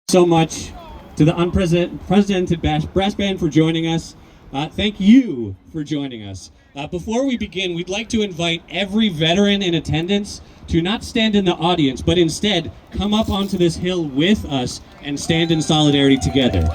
So much to the unprecedented brass band for joining us. Thank you for joining us. Before we begin, we'd like to invite every veteran in attendance to not stand in the audience, but instead come up onto this hill with us and stand in solidarity together.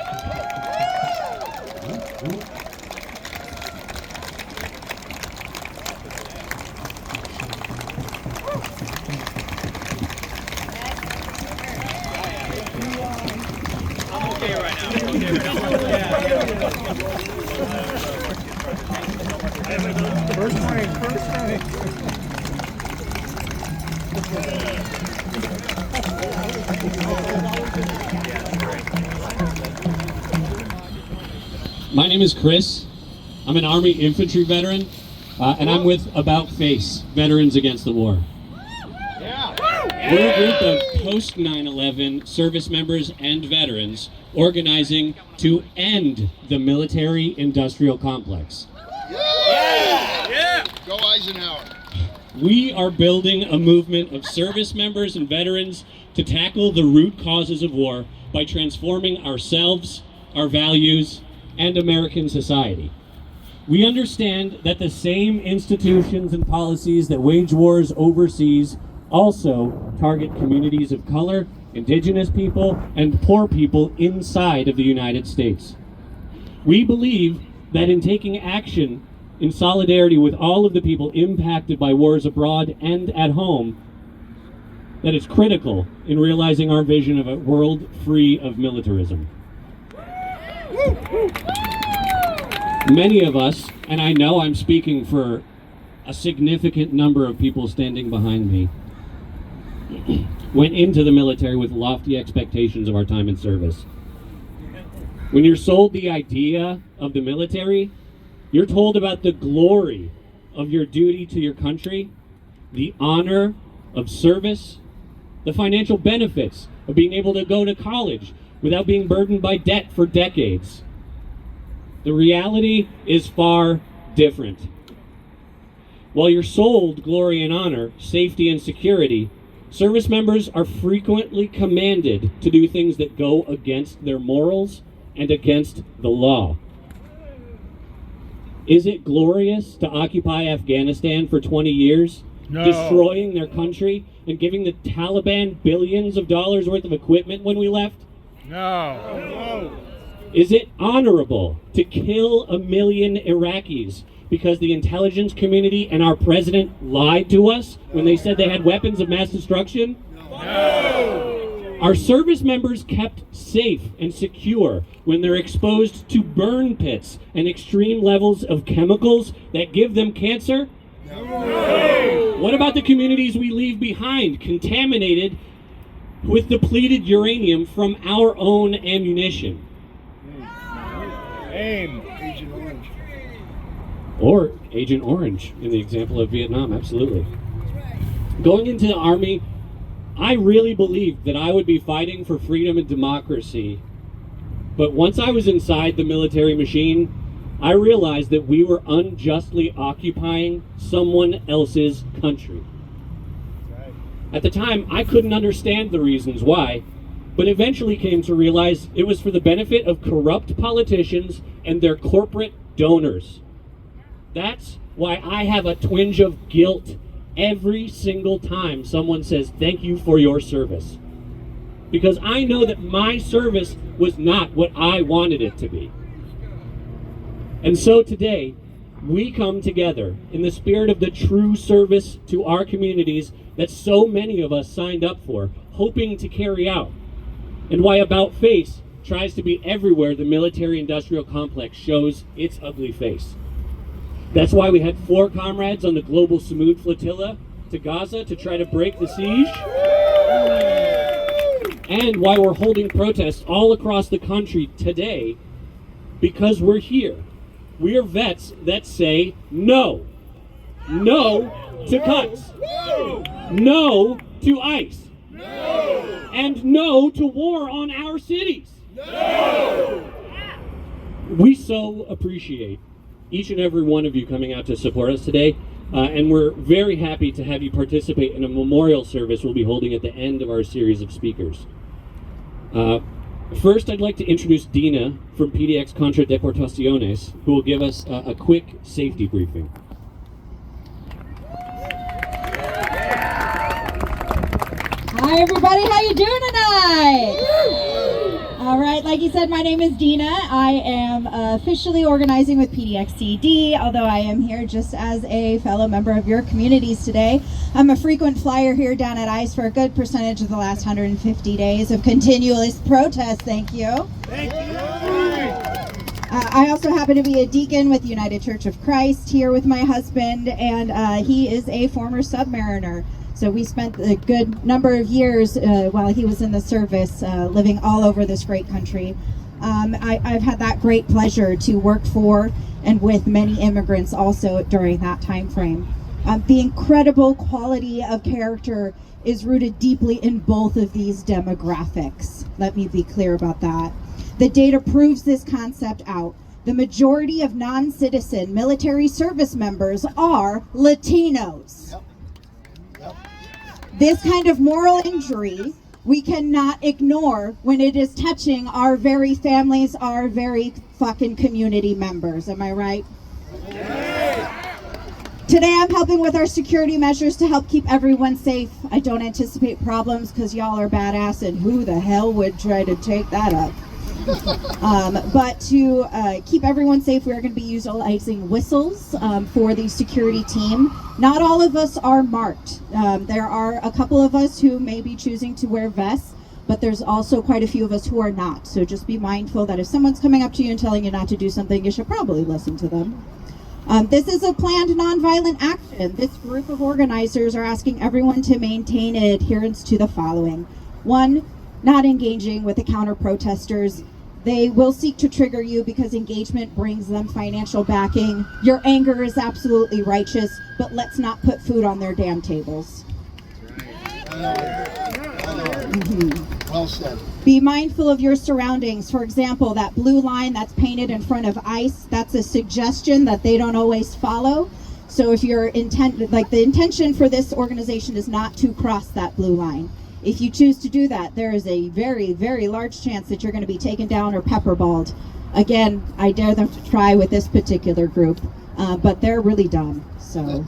My name is Chris. I'm an Army infantry veteran, and I'm with About Face, Veterans Against the War. We're a group of post 9/11 service members and veterans organizing to end the military-industrial complex. Yeah! Go Eisenhower. We are building a movement of service members and veterans to tackle the root causes of war by transforming ourselves, our values, and American society. We understand that the same institutions and policies that wage wars overseas also target communities of color, indigenous people, and poor people inside of the United States. We believe that in taking action in solidarity with all of the people impacted by wars abroad and at home, that it's critical in realizing our vision of a world free of militarism. Many of us, and I know I'm speaking for a significant number of people standing behind me, went into the military with lofty expectations of our time in service. When you're sold the idea of the military, you're told about the glory of your duty to your country, the honor of service, the financial benefits of being able to go to college without being burdened by debt for decades. The reality is far different. While you're sold glory and honor, safety and security, service members are frequently commanded to do things that go against their morals and against the law. Is it glorious to occupy Afghanistan for 20 years, No. destroying their country and giving the Taliban billions of dollars worth of equipment when we left? No. Is it honorable to kill 1 million Iraqis because the intelligence community and our president lied to us when they said they had weapons of mass destruction? No. Are service members kept safe and secure when they're exposed to burn pits and extreme levels of chemicals that give them cancer? No. What about the communities we leave behind, contaminated with depleted uranium from our own ammunition? Aim. Agent Orange. Or Agent Orange in the example of Vietnam, absolutely. Going into the Army, I really believed that I would be fighting for freedom and democracy. But once I was inside the military machine, I realized that we were unjustly occupying someone else's country. At the time, I couldn't understand the reasons why, but eventually came to realize it was for the benefit of corrupt politicians and their corporate donors. That's why I have a twinge of guilt every single time someone says thank you for your service. Because I know that my service was not what I wanted it to be. And so today, we come together in the spirit of the true service to our communities that so many of us signed up for, hoping to carry out. And why About Face tries to be everywhere the military-industrial complex shows its ugly face. That's why we had 4 comrades on the global Samud flotilla to Gaza to try to break the siege. And why we're holding protests all across the country today, because we're here. We are vets that say no. No to cuts. No to ICE. And no to war on our cities. We so appreciate each and every one of you coming out to support us today. And we're very happy to have you participate in a memorial service we'll be holding at the end of our series of speakers. First, I'd like to introduce Dina from PDX Contra Deportaciones, who will give us a quick safety briefing. Hi everybody, how you doing tonight? All right, like you said, my name is Dina. I am officially organizing with PDXCD, although I am here just as a fellow member of your communities today. I'm a frequent flyer here down at ICE for a good percentage of the last 150 days of continuous protest. Thank you. Thank you. I also happen to be a deacon with United Church of Christ here with my husband, and he is a former submariner. So we spent a good number of years while he was in the service living all over this great country. I've had that great pleasure to work for and with many immigrants also during that time frame. The incredible quality of character is rooted deeply in both of these demographics. Let me be clear about that. The data proves this concept out. The majority of non-citizen military service members are Latinos. Yep. This kind of moral injury we cannot ignore when it is touching our very families, our very fucking community members. Am I right? Today I'm helping with our security measures to help keep everyone safe. I don't anticipate problems because y'all are badass, and who the hell would try to take that up? But to keep everyone safe, we're going to be utilizing whistles for the security team. Not all of us are marked. There are a couple of us who may be choosing to wear vests, but there's also quite a few of us who are not. So just be mindful that if someone's coming up to you and telling you not to do something, you should probably listen to them. This is a planned nonviolent action. This group of organizers are asking everyone to maintain an adherence to the following. 1, not engaging with the counter-protesters. They will seek to trigger you because engagement brings them financial backing. Your anger is absolutely righteous, but let's not put food on their damn tables. Well said. Be mindful of your surroundings. For example, that blue line that's painted in front of ICE, that's a suggestion that they don't always follow. So if your the intention for this organization is not to cross that blue line. If you choose to do that, there is a very, very large chance that you're going to be taken down or pepperballed. Again, I dare them to try with this particular group, but they're really dumb. So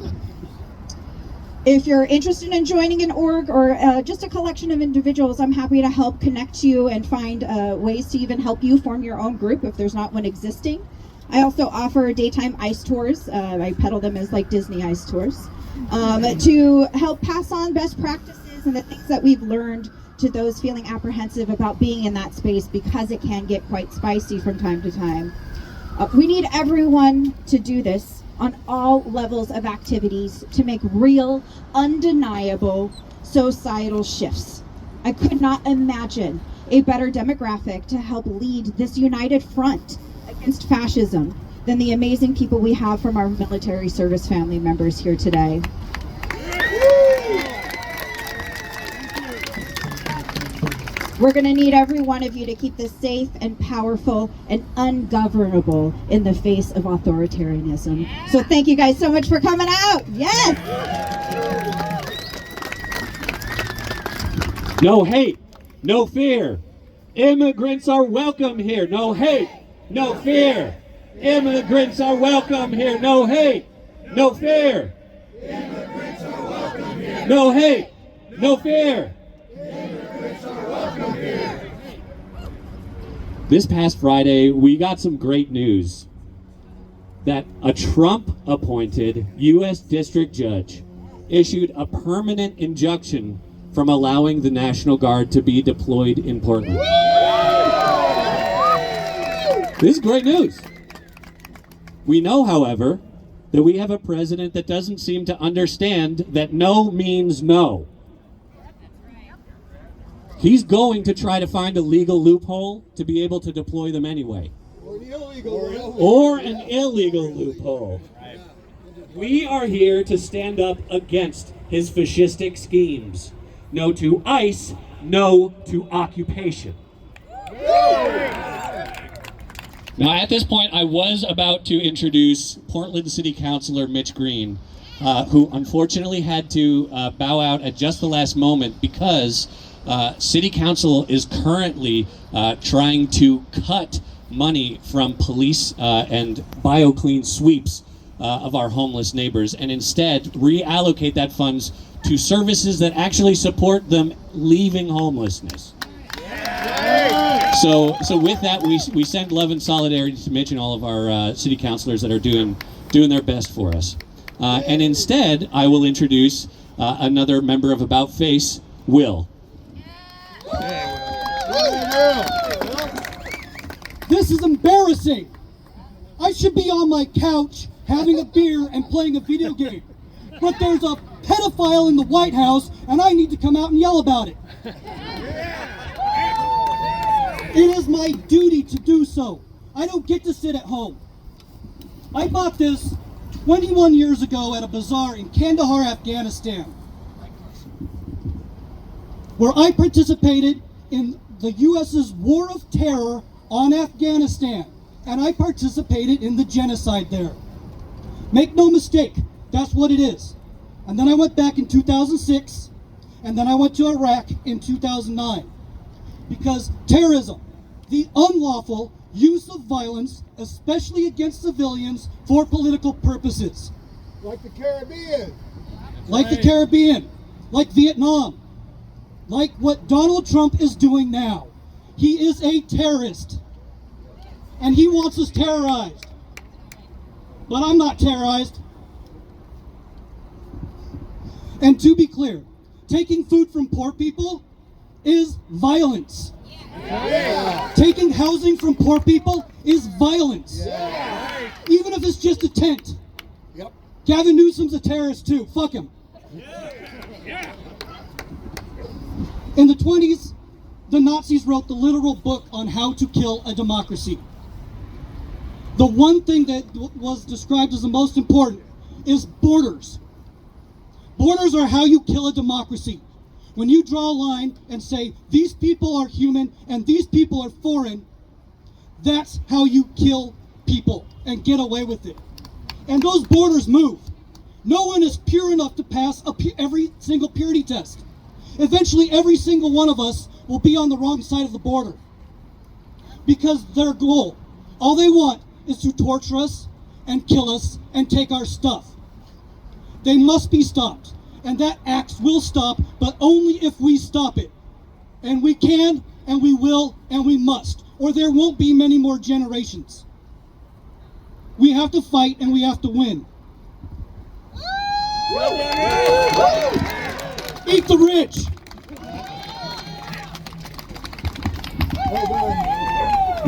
if you're interested in joining an org or just a collection of individuals, I'm happy to help connect you and find ways to even help you form your own group if there's not one existing. I also offer daytime ICE tours. I peddle them as like Disney ICE tours to help pass on best practices and the things that we've learned to those feeling apprehensive about being in that space, because it can get quite spicy from time to time. We need everyone to do this on all levels of activities to make real, undeniable societal shifts. I could not imagine a better demographic to help lead this united front against fascism than the amazing people we have from our military service family members here today. We're going to need every one of you to keep this safe and powerful and ungovernable in the face of authoritarianism. So thank you guys so much for coming out. Yes! No hate, no fear. Immigrants are welcome here. No hate, no fear. Immigrants are welcome here. No hate, no fear. Immigrants are welcome here. No hate, no fear. This past Friday, we got some great news that a Trump-appointed U.S. District Judge issued a permanent injunction from allowing the National Guard to be deployed in Portland. This is great news. We know, however, that we have a president that doesn't seem to understand that no means no. He's going to try to find a legal loophole to be able to deploy them anyway. Or an illegal loophole. We are here to stand up against his fascistic schemes. No to ICE, no to occupation. Now, at this point, I was about to introduce Portland City Councilor Mitch Green, who unfortunately had to bow out at just the last moment because City Council is currently trying to cut money from police and BioClean sweeps of our homeless neighbors, and instead reallocate that funds to services that actually support them leaving homelessness. So with that, we send love and solidarity to Mitch and all of our city councilors that are doing their best for us. And instead, I will introduce another member of About Face, Will. This is embarrassing. I should be on my couch having a beer and playing a video game. But there's a pedophile in the White House and I need to come out and yell about it. It is my duty to do so. I don't get to sit at home. I bought this 21 years ago at a bazaar in Kandahar, Afghanistan, where I participated in the U.S.'s war of terror on Afghanistan, and I participated in the genocide there. Make no mistake, that's what it is. And then I went back in 2006, and then I went to Iraq in 2009. Because terrorism, the unlawful use of violence, especially against civilians for political purposes. Like the Caribbean. Like the Caribbean, like Vietnam, like what Donald Trump is doing now. He is a terrorist, and he wants us terrorized. But I'm not terrorized. And to be clear, taking food from poor people is violence. Yeah. Taking housing from poor people is violence. Yeah. Even if it's just a tent. Yep. Gavin Newsom's a terrorist too. Fuck him. In the 20s, the Nazis wrote the literal book on how to kill a democracy. The one thing that was described as the most important is borders. Borders are how you kill a democracy. When you draw a line and say, these people are human and these people are foreign, that's how you kill people and get away with it. And those borders move. No one is pure enough to pass every single purity test. Eventually, every single one of us will be on the wrong side of the border. Because their goal, all they want, is to torture us and kill us and take our stuff. They must be stopped. And that axe will stop, but only if we stop it. And we can, and we will, and we must. Or there won't be many more generations. We have to fight, and we have to win. Eat the rich!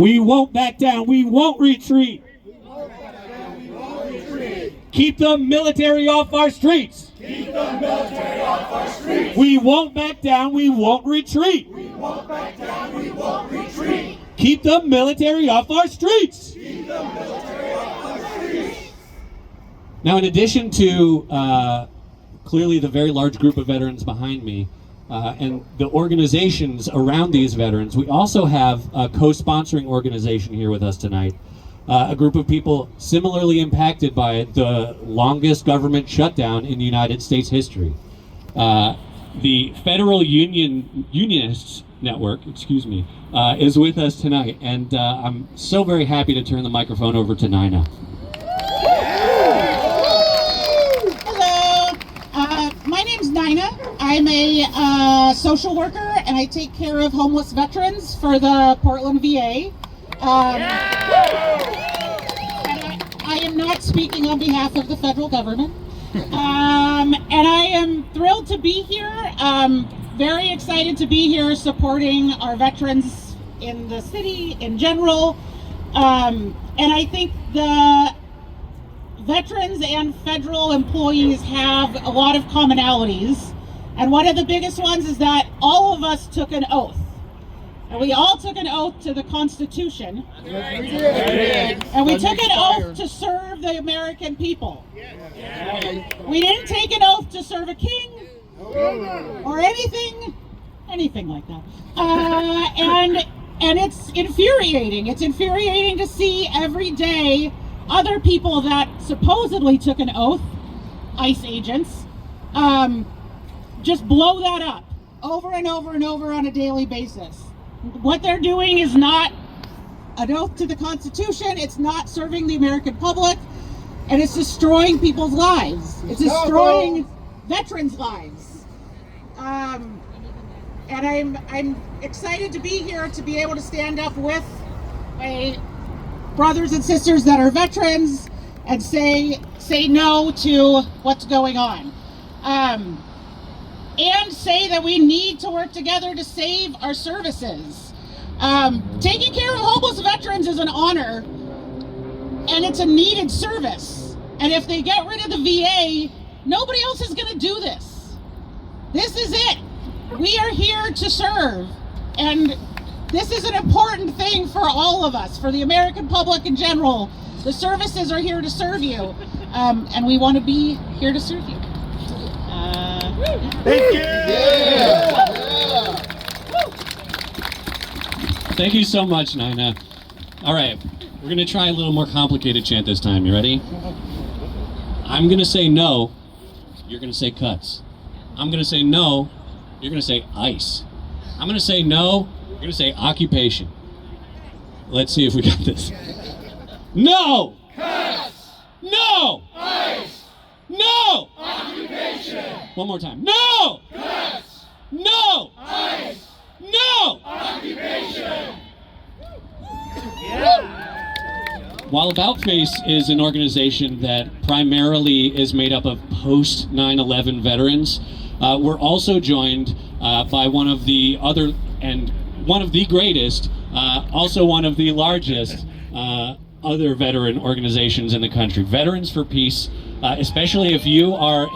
We won't back down. We won't retreat. Keep the military off our streets. Keep the military off our streets. We won't back down. We won't retreat. We won't back down. We won't retreat. Keep the military off our streets. Keep the military off our streets. Now, in addition to clearly the very large group of veterans behind me and the organizations around these veterans, we also have a co-sponsoring organization here with us tonight. A group of people similarly impacted by the longest government shutdown in United States history. The Federal Unionists Network, is with us tonight, and I'm so very happy to turn the microphone over to Nina. Hello, my name's Nina. I'm a social worker, and I take care of homeless veterans for the Portland VA. I am not speaking on behalf of the federal government. And I am thrilled to be here. Very excited to be here supporting our veterans in the city in general. And I think the veterans and federal employees have a lot of commonalities. And one of the biggest ones is that all of us took an oath. And we all took an oath to the Constitution. Yes, we did. And we took an oath to serve the American people. We didn't take an oath to serve a king or anything like that. And it's infuriating. It's infuriating to see every day other people that supposedly took an oath, ICE agents, just blow that up. over and over and over on a daily basis. What they're doing is not an oath to the Constitution, it's not serving the American public, and it's destroying people's lives. It's destroying veterans' lives. And I'm excited to be here to be able to stand up with my brothers and sisters that are veterans and say no to what's going on. And say that we need to work together to save our services. Taking care of homeless veterans is an honor, and it's a needed service. And if they get rid of the VA, nobody else is going to do this. This is it. We are here to serve, and this is an important thing for all of us, for the American public in general. The services are here to serve you, and we want to be here to serve you. Thank you. Yeah. Thank you so much, Nina. All right, we're gonna try a little more complicated chant this time. You ready? I'm gonna say no, you're gonna say cuts. I'm gonna say no, you're gonna say ice. I'm gonna say no, you're gonna say occupation. Let's see if we got this. No! Cuts. No! Ice. No! Occupation. One more time. No! Cuts. No! Ice. No! Occupation. While About Face is an organization that primarily is made up of post 9/11 veterans, we're also joined by one of the other, and one of the greatest, also one of the largest other veteran organizations in the country, Veterans for Peace. Especially if you are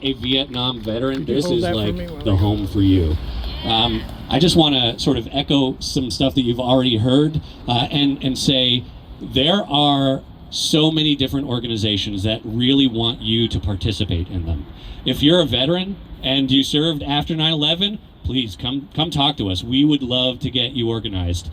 a Vietnam veteran, this is like the home for you. I just want to sort of echo some stuff that you've already heard and say there are so many different organizations that really want you to participate in them. If you're a veteran and you served after 9/11, please come talk to us. We would love to get you organized.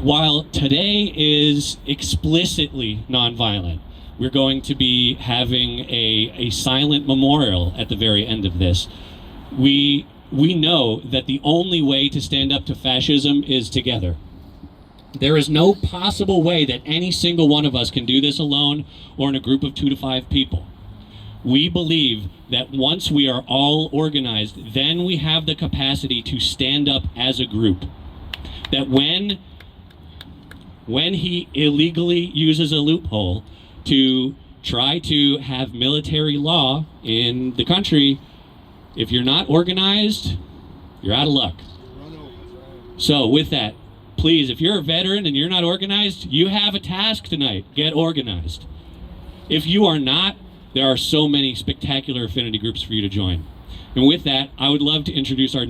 While today is explicitly nonviolent, we're going to be having a silent memorial at the very end of this. We know that the only way to stand up to fascism is together. There is no possible way that any single one of us can do this alone or in a group of 2 to 5 people. We believe that once we are all organized, then we have the capacity to stand up as a group. That when he illegally uses a loophole to try to have military law in the country, if you're not organized, you're out of luck. So with that, please, if you're a veteran and you're not organized, you have a task tonight. Get organized. If you are not, there are so many spectacular affinity groups for you to join. And with that, I would love to introduce our next